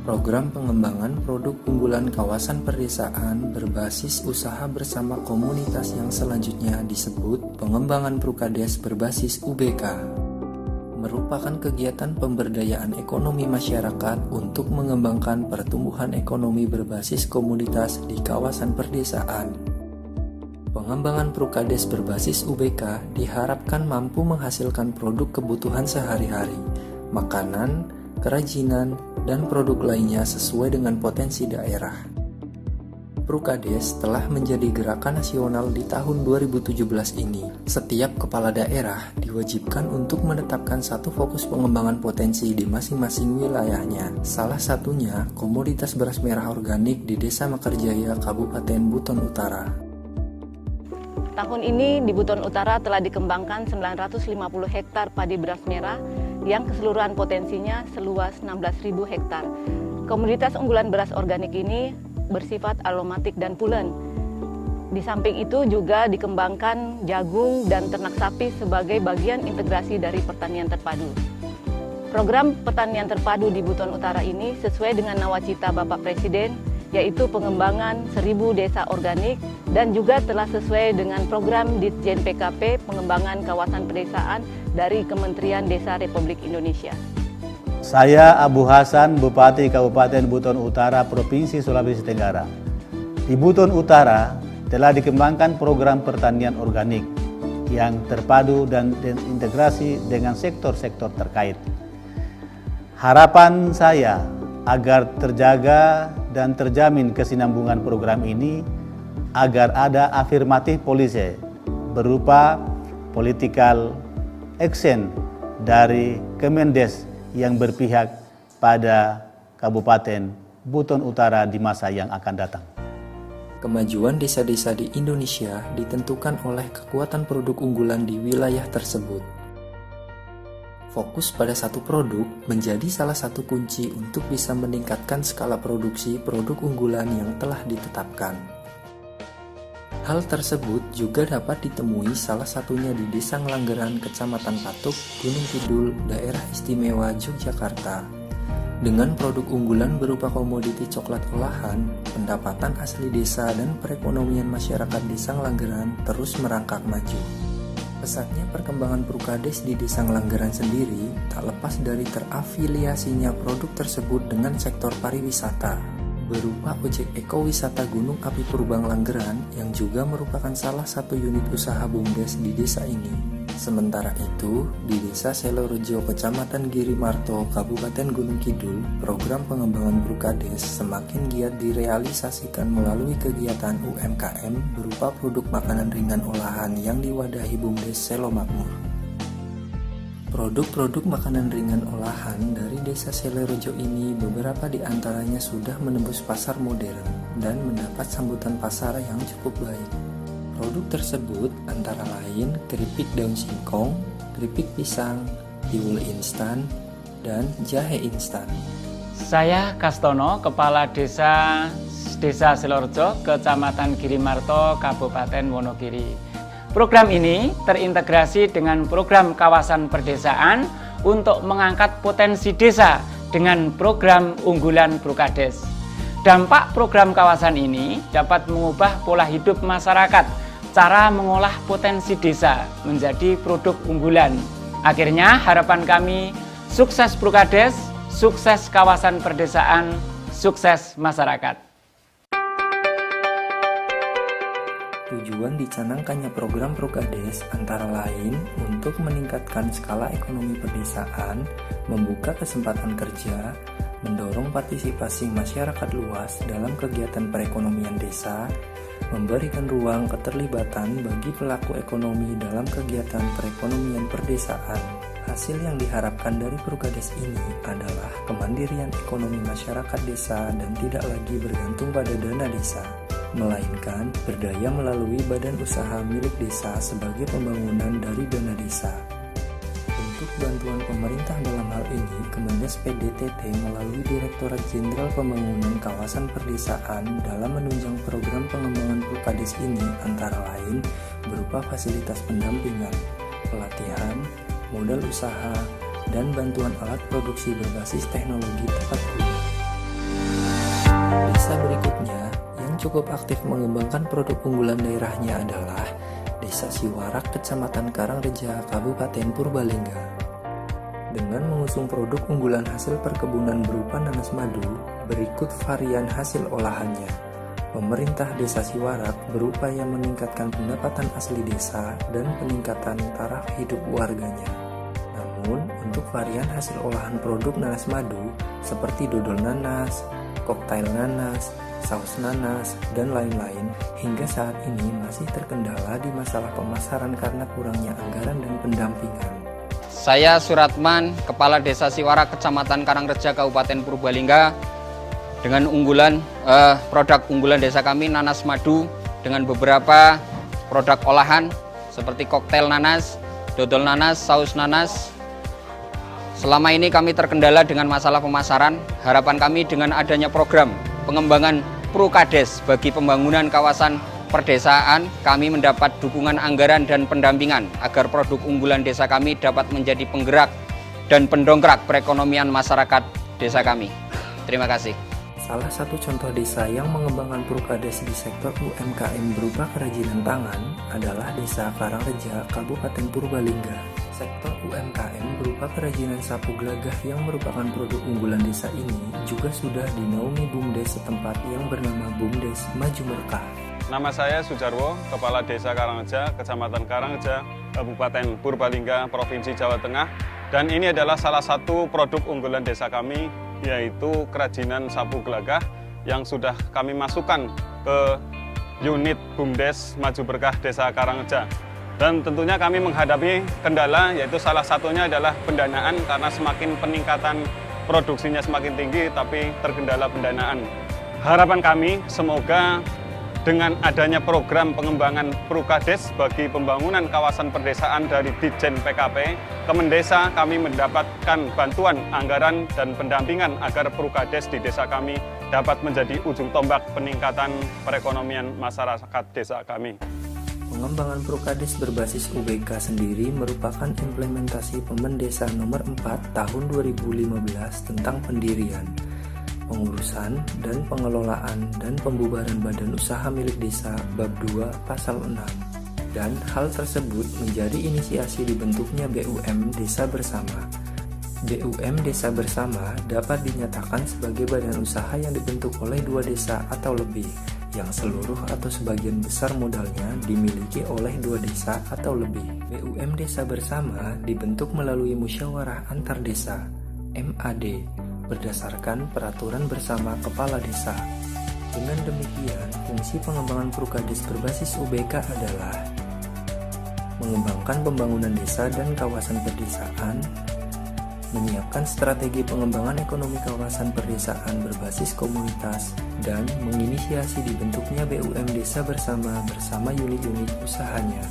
Program pengembangan produk unggulan kawasan perdesaan berbasis usaha bersama komunitas yang selanjutnya disebut pengembangan Prukades berbasis UBK. Merupakan kegiatan pemberdayaan ekonomi masyarakat untuk mengembangkan pertumbuhan ekonomi berbasis komunitas di kawasan perdesaan. Pengembangan Prukades berbasis UBK diharapkan mampu menghasilkan produk kebutuhan sehari-hari, makanan, kerajinan, dan produk lainnya sesuai dengan potensi daerah. Prukades telah menjadi gerakan nasional di tahun 2017 ini. Setiap kepala daerah diwajibkan untuk menetapkan satu fokus pengembangan potensi di masing-masing wilayahnya. Salah satunya komoditas beras merah organik di Desa Mekarjaya, Kabupaten Buton Utara. Tahun ini di Buton Utara telah dikembangkan 950 hektar padi beras merah yang keseluruhan potensinya seluas 16.000 hektar. Komoditas unggulan beras organik ini bersifat aromatik dan pulen. Di samping itu juga dikembangkan jagung dan ternak sapi sebagai bagian integrasi dari pertanian terpadu. Program pertanian terpadu di Buton Utara ini sesuai dengan nawacita Bapak Presiden, yaitu pengembangan 1.000 desa organik dan juga telah sesuai dengan program Ditjen PKP pengembangan kawasan pedesaan dari Kementerian Desa Republik Indonesia. Saya Abu Hasan, Bupati Kabupaten Buton Utara, Provinsi Sulawesi Tenggara. Di Buton Utara telah dikembangkan program pertanian organik yang terpadu dan integrasi dengan sektor-sektor terkait. Harapan saya agar terjaga dan terjamin kesinambungan program ini agar ada afirmatif policy berupa political action dari Kemendes yang berpihak pada Kabupaten Buton Utara di masa yang akan datang. Kemajuan desa-desa di Indonesia ditentukan oleh kekuatan produk unggulan di wilayah tersebut. Fokus pada satu produk menjadi salah satu kunci untuk bisa meningkatkan skala produksi produk unggulan yang telah ditetapkan. Hal tersebut juga dapat ditemui salah satunya di Desa Ngelanggeran, Kecamatan Patuk, Gunung Kidul, Daerah Istimewa Yogyakarta. Dengan produk unggulan berupa komoditi coklat olahan, pendapatan asli desa dan perekonomian masyarakat Desa Ngelanggeran terus merangkak maju. Pesatnya perkembangan Prukades di Desa Ngelanggeran sendiri tak lepas dari terafiliasinya produk tersebut dengan sektor pariwisata, berupa ojek ekowisata Gunung Api Purba Ngelanggeran yang juga merupakan salah satu unit usaha BUMDes di desa ini. Sementara itu, di Desa Selorejo, Kecamatan Girimarto, Kabupaten Gunung Kidul, program pengembangan Prukades semakin giat direalisasikan melalui kegiatan UMKM berupa produk makanan ringan olahan yang diwadahi BUMDes Selo Makmur. Produk-produk makanan ringan olahan dari Desa Selorejo ini beberapa di antaranya sudah menembus pasar modern dan mendapat sambutan pasar yang cukup baik. Produk tersebut antara lain keripik daun singkong, keripik pisang, tiwul instan, dan jahe instan. Saya Kastono, Kepala Desa Selorejo, Kecamatan Girimarto, Kabupaten Wonogiri. Program ini terintegrasi dengan program kawasan perdesaan untuk mengangkat potensi desa dengan program unggulan Prukades. Dampak program kawasan ini dapat mengubah pola hidup masyarakat, cara mengolah potensi desa menjadi produk unggulan. Akhirnya harapan kami sukses Prukades, sukses kawasan perdesaan, sukses masyarakat. Tujuan dicanangkannya program Prukades antara lain untuk meningkatkan skala ekonomi pedesaan, membuka kesempatan kerja, mendorong partisipasi masyarakat luas dalam kegiatan perekonomian desa, memberikan ruang keterlibatan bagi pelaku ekonomi dalam kegiatan perekonomian perdesaan. Hasil yang diharapkan dari Prukades ini adalah kemandirian ekonomi masyarakat desa dan tidak lagi bergantung pada dana desa, melainkan berdaya melalui badan usaha milik desa sebagai pembangunan dari dana desa. Untuk bantuan pemerintah dalam hal ini, Kemendes PDTT melalui Direktorat Jenderal Pembangunan Kawasan Perdesaan dalam menunjang program pengembangan Prukades ini antara lain berupa fasilitas pendampingan, pelatihan, modal usaha, dan bantuan alat produksi berbasis teknologi tepat guna. cukup aktif mengembangkan produk unggulan daerahnya adalah Desa Siwarak, Kecamatan Karangreja, Kabupaten Purbalingga. Dengan mengusung produk unggulan hasil perkebunan berupa nanas madu, berikut varian hasil olahannya. Pemerintah Desa Siwarak berupaya meningkatkan pendapatan asli desa dan peningkatan taraf hidup warganya. Namun, untuk varian hasil olahan produk nanas madu seperti dodol nanas, koktail nanas, saus nanas, dan lain-lain, hingga saat ini masih terkendala di masalah pemasaran karena kurangnya anggaran dan pendampingan. Saya Suratman, Kepala Desa Siwarak, Kecamatan Karangreja, Kabupaten Purbalingga. Dengan produk unggulan desa kami nanas madu dengan beberapa produk olahan seperti koktail nanas, dodol nanas, saus nanas. Selama ini kami terkendala dengan masalah pemasaran. Harapan kami dengan adanya program pengembangan Prukades bagi pembangunan kawasan perdesaan, kami mendapat dukungan anggaran dan pendampingan agar produk unggulan desa kami dapat menjadi penggerak dan pendongkrak perekonomian masyarakat desa kami. Terima kasih. Salah satu contoh desa yang mengembangkan Prukades di sektor UMKM berupa kerajinan tangan adalah Desa Karangreja, Kabupaten Purbalingga. Sektor UMKM berupa kerajinan sapu gelagah yang merupakan produk unggulan desa ini juga sudah dinaungi BUMDes setempat yang bernama BUMDes Maju Berkah. Nama saya Sujarwo, Kepala Desa Karangreja, Kecamatan Karangreja, Kabupaten Purbalingga, Provinsi Jawa Tengah. Dan ini adalah salah satu produk unggulan desa kami, yaitu kerajinan sapu gelagah yang sudah kami masukkan ke unit BUMDes Maju Berkah Desa Karangreja. Dan tentunya kami menghadapi kendala, yaitu salah satunya adalah pendanaan, karena semakin peningkatan produksinya semakin tinggi, tapi terkendala pendanaan. Harapan kami semoga dengan adanya program pengembangan Prukades bagi pembangunan kawasan perdesaan dari Ditjen PKP, Kemendesa, kami mendapatkan bantuan anggaran dan pendampingan agar Prukades di desa kami dapat menjadi ujung tombak peningkatan perekonomian masyarakat desa kami. Pengembangan Prukades berbasis UBK sendiri merupakan implementasi Pemendesa nomor 4 tahun 2015 tentang pendirian, pengurusan, dan pengelolaan dan pembubaran badan usaha milik desa bab 2 pasal 6. Dan hal tersebut menjadi inisiasi dibentuknya BUM Desa Bersama. BUM Desa Bersama dapat dinyatakan sebagai badan usaha yang dibentuk oleh 2 desa atau lebih, yang seluruh atau sebagian besar modalnya dimiliki oleh 2 desa atau lebih. BUM Desa Bersama dibentuk melalui musyawarah antar desa, MAD, berdasarkan peraturan bersama kepala desa. Dengan demikian, fungsi pengembangan Prukades berbasis UBK adalah mengembangkan pembangunan desa dan kawasan perdesaan, menyiapkan strategi pengembangan ekonomi kawasan perdesaan berbasis komunitas, dan menginisiasi dibentuknya BUM Desa bersama unit-unit usahanya.